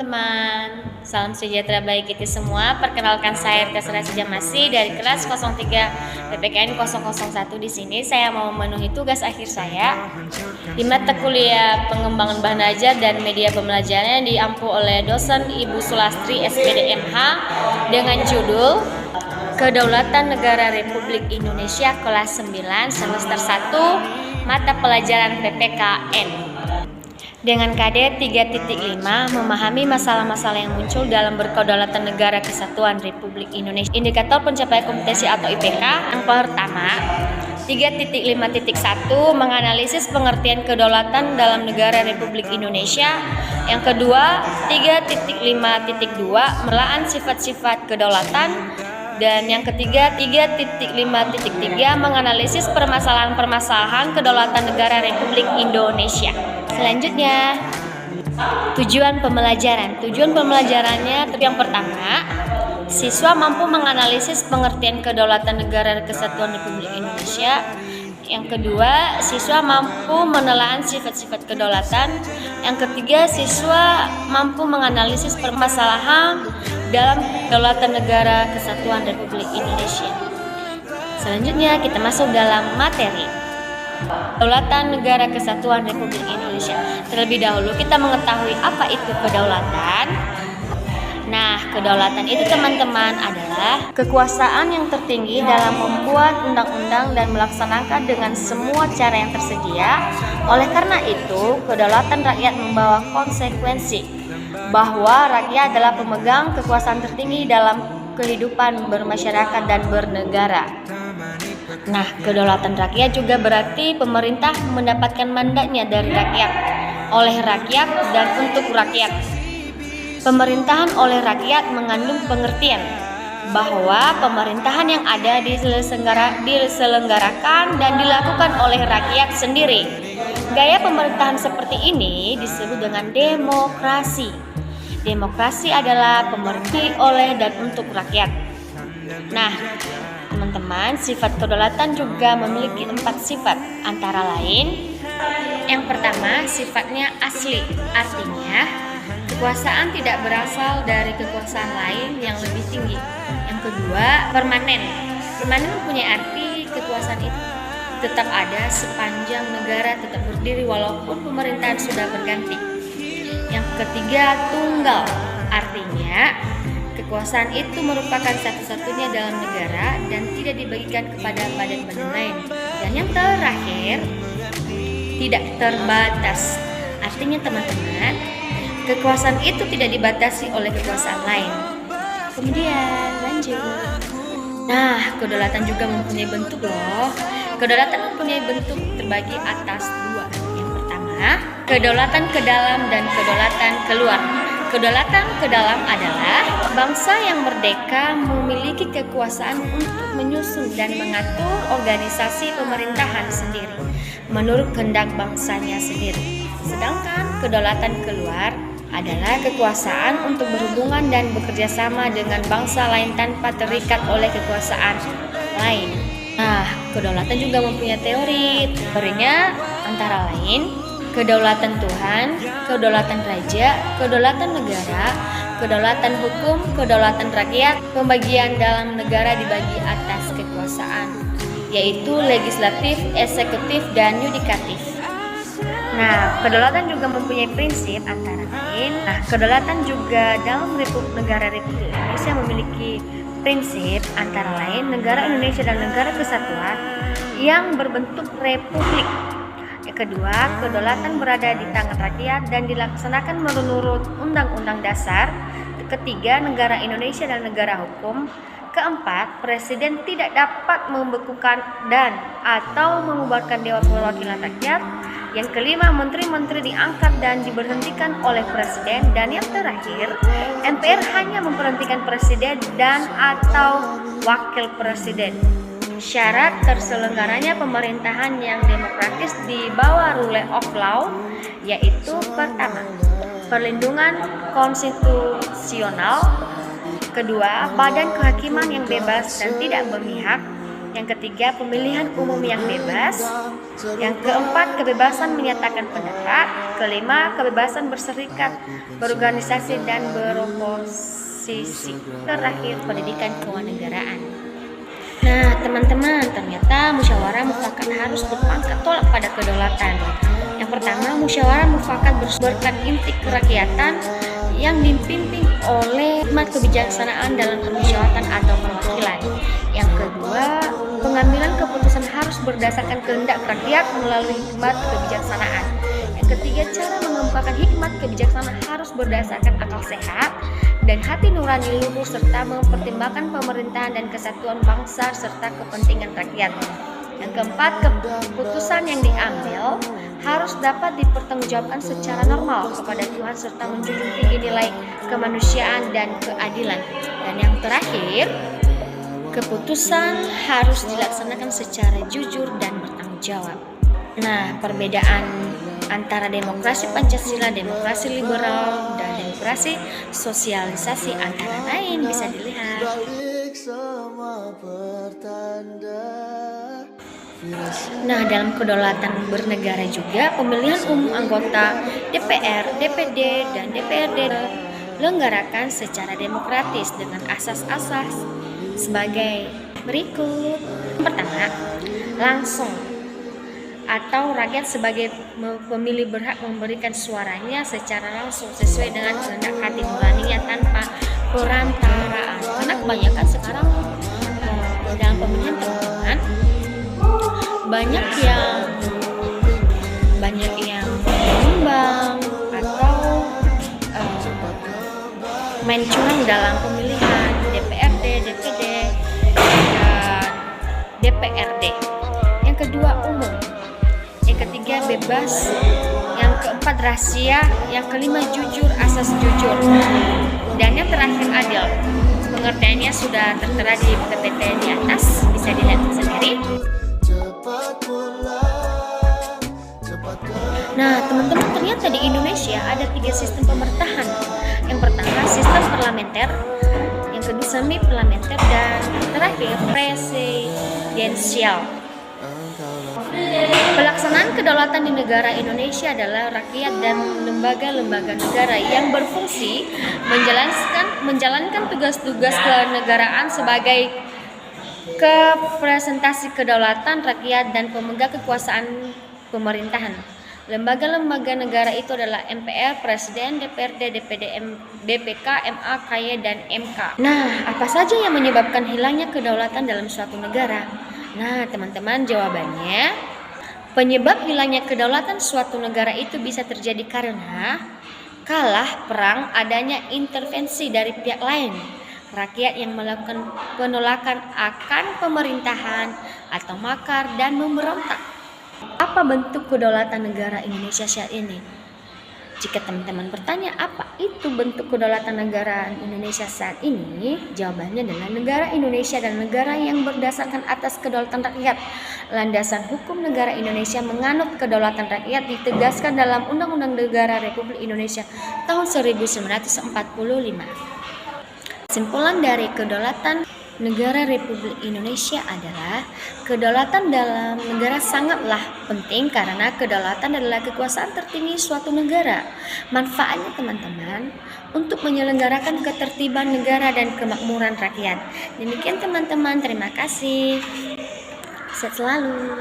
teman-teman, salam sejahtera bagi kita semua. Perkenalkan saya Rita Surasi Jamasi dari kelas 03 PPKN 001 di sini. Saya mau memenuhi tugas akhir saya di mata kuliah pengembangan bahan ajar dan media pembelajaran yang diampu oleh dosen Ibu Sulastri SPD MH dengan judul Kedaulatan Negara Republik Indonesia kelas 9 semester 1 mata pelajaran PPKN. Dengan KD 3.5 memahami masalah-masalah yang muncul dalam berkedaulatan negara kesatuan Republik Indonesia. Indikator pencapaian kompetensi atau IPK yang pertama 3.5.1 menganalisis pengertian kedaulatan dalam negara Republik Indonesia. Yang kedua 3.5.2 menelaan sifat-sifat kedaulatan. Dan yang ketiga 3.5.3 menganalisis permasalahan-permasalahan kedaulatan negara Republik Indonesia. Selanjutnya tujuan pembelajaran. Tujuan pembelajarannya yang pertama, siswa mampu menganalisis pengertian kedaulatan negara kesatuan Republik Indonesia. Yang kedua, siswa mampu menelaah sifat-sifat kedaulatan. Yang ketiga, siswa mampu menganalisis permasalahan dalam kedaulatan negara kesatuan Republik Indonesia. Selanjutnya kita masuk dalam materi Kedaulatan Negara Kesatuan Republik Indonesia. Terlebih dahulu kita mengetahui apa itu kedaulatan. Nah, kedaulatan itu teman-teman adalah kekuasaan yang tertinggi dalam membuat undang-undang dan melaksanakan dengan semua cara yang tersedia. Oleh karena itu, kedaulatan rakyat membawa konsekuensi bahwa rakyat adalah pemegang kekuasaan tertinggi dalam kehidupan bermasyarakat dan bernegara. Nah, kedaulatan rakyat juga berarti pemerintah mendapatkan mandatnya dari rakyat, oleh rakyat, dan untuk rakyat. Pemerintahan oleh rakyat mengandung pengertian bahwa pemerintahan yang ada diselenggarakan dan dilakukan oleh rakyat sendiri. Gaya pemerintahan seperti ini disebut dengan demokrasi. Demokrasi adalah pemerintah oleh dan untuk rakyat. Nah, teman-teman, sifat kedaulatan juga memiliki 4 sifat, antara lain yang pertama, sifatnya asli, artinya kekuasaan tidak berasal dari kekuasaan lain yang lebih tinggi. Yang kedua, permanen. Permanen mempunyai arti kekuasaan itu tetap ada sepanjang negara tetap berdiri walaupun pemerintahan sudah berganti. Yang ketiga, tunggal. Artinya, kekuasaan itu merupakan satu-satunya dalam negara dan tidak dibagikan kepada badan-badan lain. Dan yang terakhir, tidak terbatas. Artinya teman-teman, kekuasaan itu tidak dibatasi oleh kekuasaan lain. Kemudian lanjut. Nah, kedaulatan juga mempunyai bentuk loh. Kedaulatan mempunyai bentuk terbagi atas 2. Yang pertama, kedaulatan ke dalam dan kedaulatan keluar. Kedaulatan ke dalam adalah bangsa yang merdeka memiliki kekuasaan untuk menyusun dan mengatur organisasi pemerintahan sendiri menurut kehendak bangsanya sendiri. Sedangkan kedaulatan keluar adalah kekuasaan untuk berhubungan dan bekerja sama dengan bangsa lain tanpa terikat oleh kekuasaan lain. Nah, kedaulatan juga mempunyai teori. Teorinya antara lain kedaulatan Tuhan, kedaulatan raja, kedaulatan negara, kedaulatan hukum, kedaulatan rakyat. Pembagian dalam negara dibagi atas kekuasaan, yaitu legislatif, eksekutif, dan yudikatif. Nah, kedaulatan juga mempunyai prinsip antara lain. Nah, kedaulatan juga dalam negara Republik Indonesia memiliki prinsip antara lain negara Indonesia dan negara kesatuan yang berbentuk republik. Yang kedua, kedaulatan berada di tangan rakyat dan dilaksanakan menurut Undang-Undang Dasar. Ketiga, negara Indonesia dan negara hukum. Keempat, presiden tidak dapat membekukan dan atau membubarkan Dewan Perwakilan Rakyat. Yang kelima, menteri-menteri diangkat dan diberhentikan oleh presiden. Dan yang terakhir, MPR hanya memberhentikan presiden dan atau wakil presiden. Syarat terselenggaranya pemerintahan yang demokratis di bawah rule of law yaitu pertama, perlindungan konstitusional. Kedua, badan kehakiman yang bebas dan tidak berpihak. Yang ketiga, pemilihan umum yang bebas. Yang keempat, kebebasan menyatakan pendapat. Kelima, kebebasan berserikat, berorganisasi dan beroposisi. Terakhir, pendidikan kewarganegaraan. Nah, teman-teman, ternyata musyawarah mufakat harus berpangkat tolak pada kedaulatan. Yang pertama, musyawarah mufakat berkat inti kerakyatan yang dipimpin oleh hikmat kebijaksanaan dalam permusyawaratan atau perwakilan. Yang kedua, pengambilan keputusan harus berdasarkan kehendak rakyat melalui hikmat kebijaksanaan. Yang ketiga, cara mengembangkan hikmat kebijaksanaan harus berdasarkan akal sehat dan hati nurani luhur serta mempertimbangkan pemerintahan dan kesatuan bangsa serta kepentingan rakyat. Yang keempat, keputusan yang diambil harus dapat dipertanggungjawabkan secara normal kepada Tuhan serta menjunjung tinggi nilai kemanusiaan dan keadilan. Dan yang terakhir, keputusan harus dilaksanakan secara jujur dan bertanggung jawab. Nah, perbedaan antara demokrasi Pancasila, demokrasi liberal, dan demokrasi sosialisasi antara lain bisa dilihat. Nah, dalam kedaulatan bernegara juga pemilihan umum anggota DPR, DPD, dan DPRD diselenggarakan secara demokratis dengan asas-asas sebagai berikut. Pertama, langsung atau rakyat sebagai pemilih berhak memberikan suaranya secara langsung sesuai dengan kehendak hati nuraninya tanpa perantaraan. Karena kebanyakan sekarang dalam pemilihan teman-teman banyak yang menyumbang atau main curang dalam pemilihan DPRD, DPD, dan DPRD. Yang kedua, umum. Yang ketiga, bebas. Yang keempat, rahasia. Yang kelima, jujur, asas jujur. Dan yang terakhir, adil. Pengertiannya sudah tertera di PPT di atas, bisa dilihat sendiri. Nah, teman-teman, ternyata di Indonesia ada 3 sistem pemerintahan. Yang pertama, sistem parlementer. Yang kedua, semi parlementer, dan terakhir presidensial. Pelaksanaan kedaulatan di negara Indonesia adalah rakyat dan lembaga-lembaga negara yang berfungsi menjalankan tugas-tugas kenegaraan sebagai representasi kedaulatan rakyat dan pemegang kekuasaan pemerintahan. Lembaga-lembaga negara itu adalah MPR, Presiden, DPRD, DPD, BPK, MA, KY, dan MK. Nah, apa saja yang menyebabkan hilangnya kedaulatan dalam suatu negara? Nah, teman-teman, jawabannya, penyebab hilangnya kedaulatan suatu negara itu bisa terjadi karena kalah perang, adanya intervensi dari pihak lain, rakyat yang melakukan penolakan akan pemerintahan atau makar dan memberontak. Apa bentuk kedaulatan negara Indonesia saat ini? Jika teman-teman bertanya apa itu bentuk kedaulatan negara Indonesia saat ini, jawabannya adalah negara Indonesia adalah negara yang berdasarkan atas kedaulatan rakyat. Landasan hukum negara Indonesia menganut kedaulatan rakyat ditegaskan dalam Undang-Undang Negara Republik Indonesia tahun 1945. Kesimpulan dari kedaulatan negara Republik Indonesia adalah kedaulatan dalam negara sangatlah penting karena kedaulatan adalah kekuasaan tertinggi suatu negara. Manfaatnya, teman-teman, untuk menyelenggarakan ketertiban negara dan kemakmuran rakyat. Demikian, teman-teman, terima kasih. Sehat selalu.